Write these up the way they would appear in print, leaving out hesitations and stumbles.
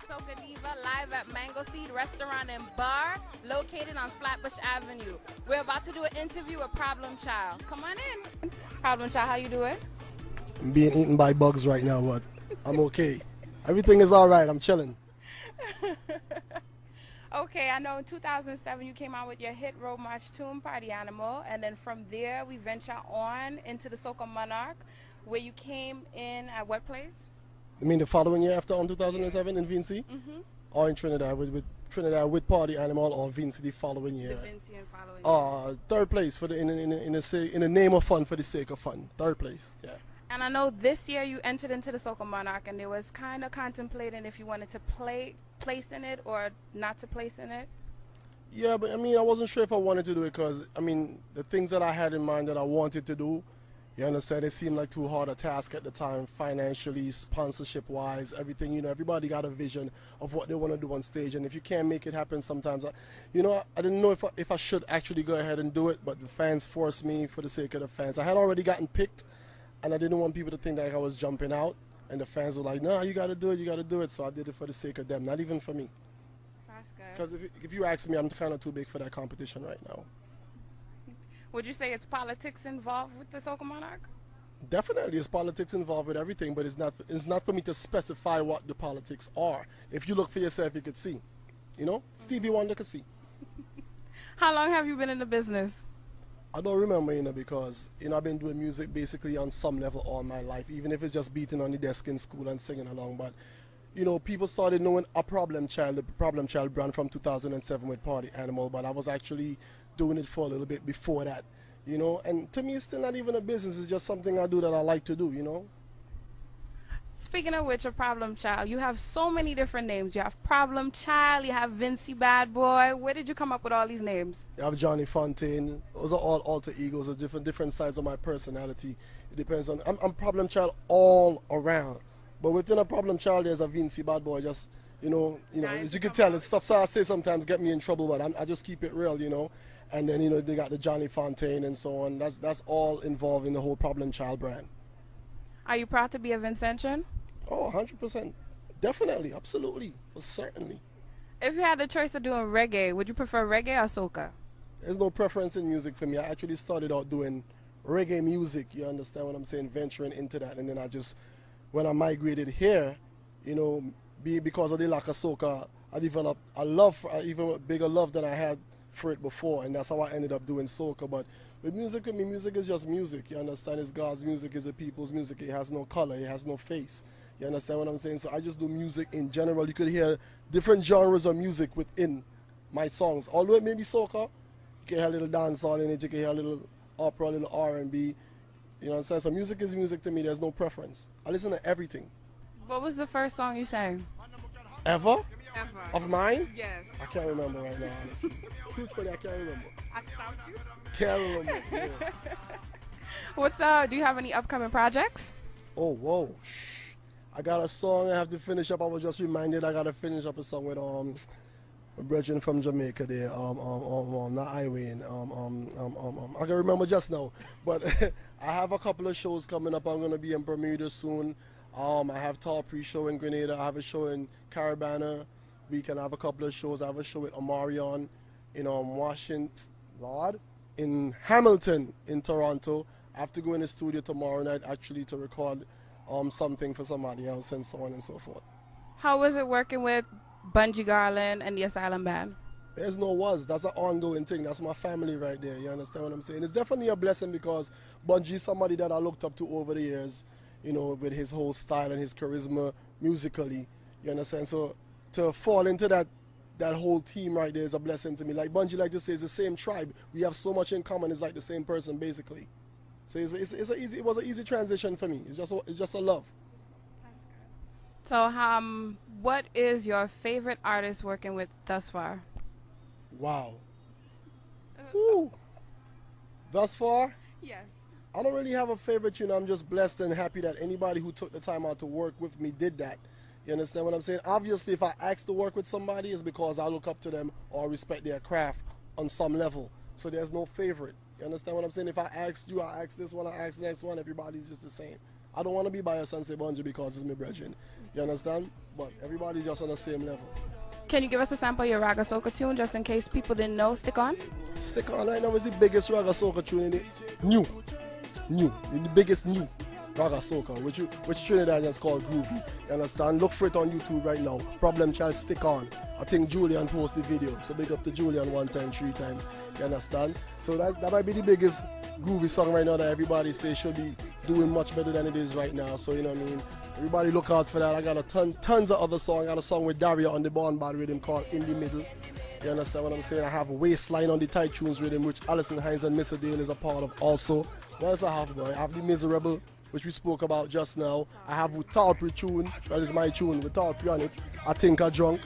Soca Diva live at Mango Seed Restaurant and Bar, located on Flatbush Avenue. We're about to do an interview with Problem Child. Come on in. Problem Child, how you doing? I'm being eaten by bugs right now, but I'm okay. Everything is all right. I'm chilling. Okay, I know in 2007 you came out with your hit Road March tune, Party Animal, and then from there we venture on into the Soca Monarch, where you came in at what place? You mean the following year after on 2007 in Vinci? Mm-hmm. Or in Trinidad with Trinidad with Party Animal, or Vinci the following year? The Vinci and following year. Third place for the in the name of fun, for the sake of fun. Third place, yeah. And I know this year you entered into the Soca Monarch, and there was kind of contemplating if you wanted to place in it or not to place in it. Yeah, but I mean, I wasn't sure if I wanted to do it because, I mean, the things that I had in mind that I wanted to do, you understand, it seemed like too hard a task at the time, financially, sponsorship-wise, everything. You know, everybody got a vision of what they want to do on stage, and if you can't make it happen sometimes, I didn't know if I should actually go ahead and do it, but the fans forced me for the sake of the fans. I had already gotten picked, and I didn't want people to think that I was jumping out, and the fans were like, no, you got to do it, you got to do it, so I did it for the sake of them, not even for me. That's good. Because if you ask me, I'm kind of too big for that competition right now. Would you say it's politics involved with the Soca Monarch? Definitely, there's politics involved with everything, but it's not for me to specify what the politics are. If you look for yourself, you could see. You know, Stevie Wonder could see. How long have you been in the business? I don't remember, because, I've been doing music basically on some level all my life, even if it's just beating on the desk in school and singing along. But, people started knowing the Problem Child brand from 2007 with Party Animal, but I was actually doing it for a little bit before that, and to me it's still not even a business, it's just something I do that I like to do. Speaking of which, a Problem Child, you have so many different names. You have Problem Child, you have Vinci Bad Boy. Where did you come up with all these names? You have Johnny Fontaine. Those are all alter egos, of different sides of my personality. It depends on, I'm Problem Child all around, but within a Problem Child there's a Vinci Bad Boy. Just as you can tell, it's stuff I say sometimes get me in trouble, but I just keep it real, and then they got the Johnny Fontaine and so on. That's all involved in the whole Problem Child brand. Are you proud to be a Vincentian? Oh, 100%. Definitely, absolutely, for certainly. If you had the choice of doing reggae, would you prefer reggae or soca? There's no preference in music for me. I actually started out doing reggae music, you understand what I'm saying, venturing into that, and then when I migrated here, because of the lack of soca, I developed a love, even a bigger love than I had for it before, and that's how I ended up doing soca. But with music, music is just music, you understand? It's God's music, it's the people's music. It has no color, it has no face, you understand what I'm saying? So I just do music in general. You could hear different genres of music within my songs. Although it may be soca, you can hear a little dancehall in it, you can hear a little opera, a little R&B, you know what I'm saying? So music is music to me, there's no preference. I listen to everything. What was the first song you sang? Ever? Ever. Of mine? Yes. I can't remember right now, honestly. Truthfully, I can't remember. I stopped you? Can't remember. Yeah. Do you have any upcoming projects? Oh, whoa. Shh. I got a song I have to finish up. I was just reminded I got to finish up a song with a brethren from Jamaica there. Not Irene. I can remember just now. But I have a couple of shows coming up. I'm going to be in Bermuda soon. I have Tall Pre-Show in Grenada. I have a show in Carabana. We can have a couple of shows. I have a show with Omarion in Washington, in Hamilton, in Toronto. I have to go in the studio tomorrow night actually to record something for somebody else and so on and so forth. How was it working with Bungie Garland and the Asylum Band? There's no was. That's an ongoing thing. That's my family right there. You understand what I'm saying? It's definitely a blessing because Bungie is somebody that I looked up to over the years, with his whole style and his charisma musically. You understand? So to fall into that whole team right there is a blessing to me. Like Bungie like to say, it's the same tribe. We have so much in common. It's like the same person basically. So it was an easy transition for me. It's just a love. That's good. So what is your favorite artist working with thus far? Wow. Woo. Thus far? Yes. I don't really have a favorite, I'm just blessed and happy that anybody who took the time out to work with me did that. You understand what I'm saying? Obviously, if I ask to work with somebody, it's because I look up to them or respect their craft on some level. So there's no favorite. You understand what I'm saying? If I asked you, I ask this one, I ask the next one, everybody's just the same. I don't want to be biased and say Bunji because it's my brethren. You understand? But everybody's just on the same level. Can you give us a sample of your Raga Soca tune just in case people didn't know? Stick On? Stick On right now is the biggest Raga Soca tune in it. New. The biggest new Raga Soca, which Trinidadians call groovy. You understand? Look for it on YouTube right now. Problem Child, Stick On. I think Julian posted the video, so big up to Julian 1 time, 3 times. You understand? So that might be the biggest groovy song right now that everybody says should be doing much better than it is right now. So you know what I mean? Everybody look out for that. I got tons of other songs. I got a song with Daria on the Born Bad rhythm called In the Middle. You understand what I'm saying? I have a Waistline on the Tight Tunes rhythm, which Alison Hines and Mr. Dale is a part of also. What else I have, boy? I have The Miserable, which we spoke about just now. I have with Talpri tune, that is my tune with Talpri on it. I Think I Drunk.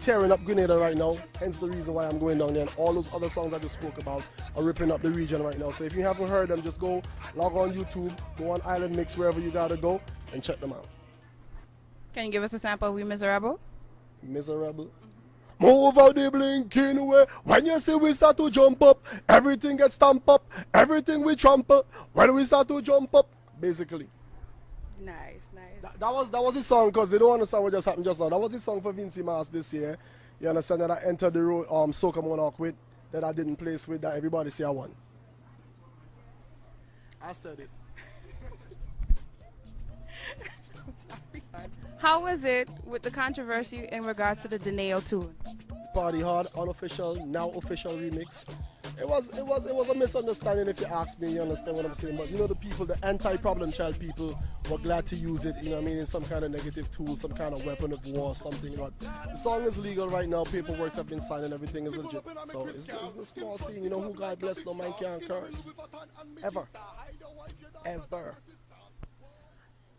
Tearing up Grenada right now, hence the reason why I'm going down there. And all those other songs I just spoke about are ripping up the region right now. So if you haven't heard them, just go log on YouTube, go on Island Mix, wherever you gotta go, and check them out. Can you give us a sample of We Miserable? Miserable. Move out the blinking way. When you see we start to jump up, everything gets stamped up, everything we trample. When we start to jump up, basically. Nice. That was the song, because they don't understand what just happened just now. That was the song for Vincy Mas this year. You understand, that I entered the road Soca Monarch with, that I didn't place with, that everybody say I won. I said it. How was it with the controversy in regards to the Deneo tune? Party Hard, unofficial, now official remix. It was a misunderstanding if you ask me, you understand what I'm saying. But you know, the people, the anti-Problem Child people were glad to use it, you know what I mean, in some kind of negative tool, some kind of weapon of war, something. But the song is legal right now, paperwork have been signed and everything is legit. So it's a small scene, you know, who God bless, no man can curse. Ever.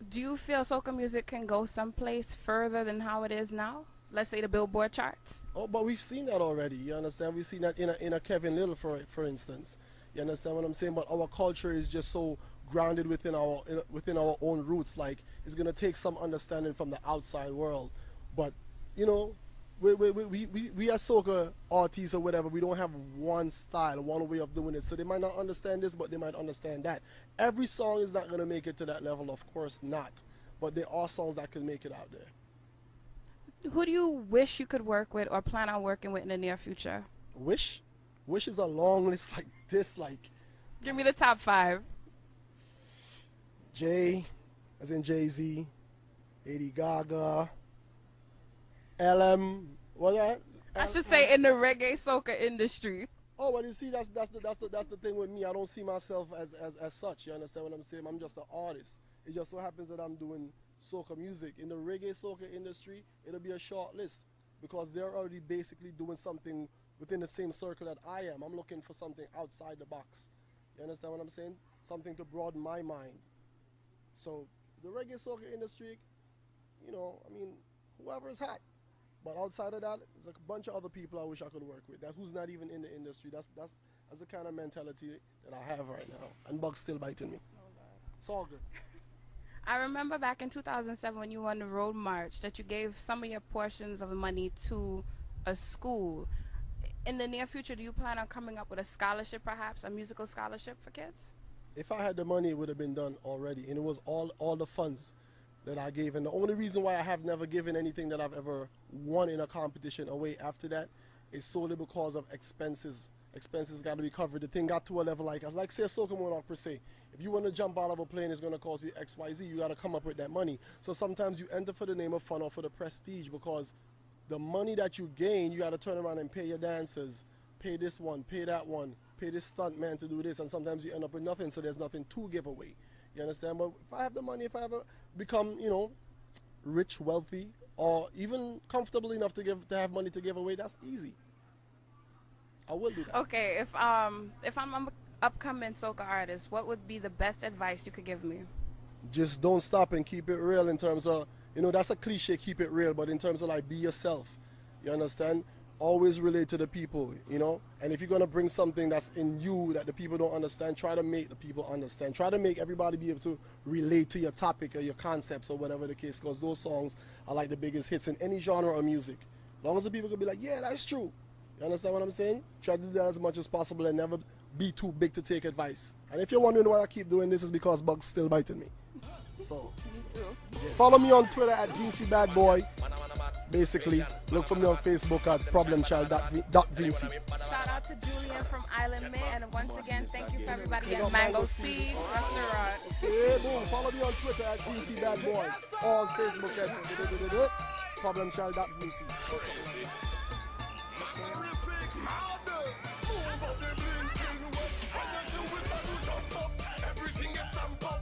Do you feel soca music can go someplace further than how it is now? Let's say the Billboard charts. Oh, but we've seen that already. You understand? We've seen that in a Kevin Little, for instance. You understand what I'm saying? But our culture is just so grounded within our own roots. Like, it's gonna take some understanding from the outside world. But you know, we as soca artists or whatever, we don't have one style, one way of doing it. So they might not understand this, but they might understand that. Every song is not gonna make it to that level, of course not. But there are songs that can make it out there. Who do you wish you could work with or plan on working with in the near future? Wish is a long list like this. Like, give me the top 5. Jay, as in Jay-Z, Lady Gaga, LM. What that? I should say in the reggae soca industry. Oh, but you see, that's the thing with me. I don't see myself as such. You understand what I'm saying? I'm just an artist. It just so happens that I'm doing soca music. In the reggae soca industry, it'll be a short list because they're already basically doing something within the same circle that I am. I'm looking for something outside the box. You understand what I'm saying? Something to broaden my mind. So the reggae soca industry, you know, I mean, whoever is hot. But outside of that, there's a bunch of other people I wish I could work with. That who's not even in the industry. That's the kind of mentality that I have right now. And Bug's still biting me. It's all good. I remember back in 2007 when you won the Road March that you gave some of your portions of the money to a school. In the near future, do you plan on coming up with a scholarship, perhaps, a musical scholarship for kids? If I had the money, it would have been done already. And it was all the funds that I gave. And the only reason why I have never given anything that I've ever won in a competition away after that is solely because of expenses. Expenses got to be covered. The thing got to a level like say a Soca Monarch per se. If you want to jump out of a plane, it's going to cost you XYZ. You got to come up with that money. So sometimes you enter for the name of fun or for the prestige, because the money that you gain, you got to turn around and pay your dancers, pay this one, pay that one, pay this stunt man to do this, and sometimes you end up with nothing, so there's nothing to give away. You understand? But if I have the money, if I ever become, you know, rich, wealthy, or even comfortable enough to have money to give away, that's easy. I will do that. Okay, if I'm an upcoming soca artist, what would be the best advice you could give me? Just don't stop and keep it real in terms of, you know, that's a cliche, keep it real, but in terms of like be yourself. You understand? Always relate to the people, you know? And if you're going to bring something that's in you that the people don't understand, try to make the people understand. Try to make everybody be able to relate to your topic or your concepts or whatever the case, because those songs are like the biggest hits in any genre of music. As long as the people can be like, yeah, that's true. You understand what I'm saying? Try to do that as much as possible and never be too big to take advice. And if you're wondering why I keep doing this, is because Bug's still biting me. So Me too. follow me on Twitter at DC Bad Boy. Basically, look for me on Facebook at problemchild.vinci. Shout out to Julian from Island May, and once again, thank you for everybody at Mango Seed Restaurant. Yeah, boom. Follow me on Twitter at DC Bad Boy. On Facebook at problemchild.vinci. Everything gets stamped up.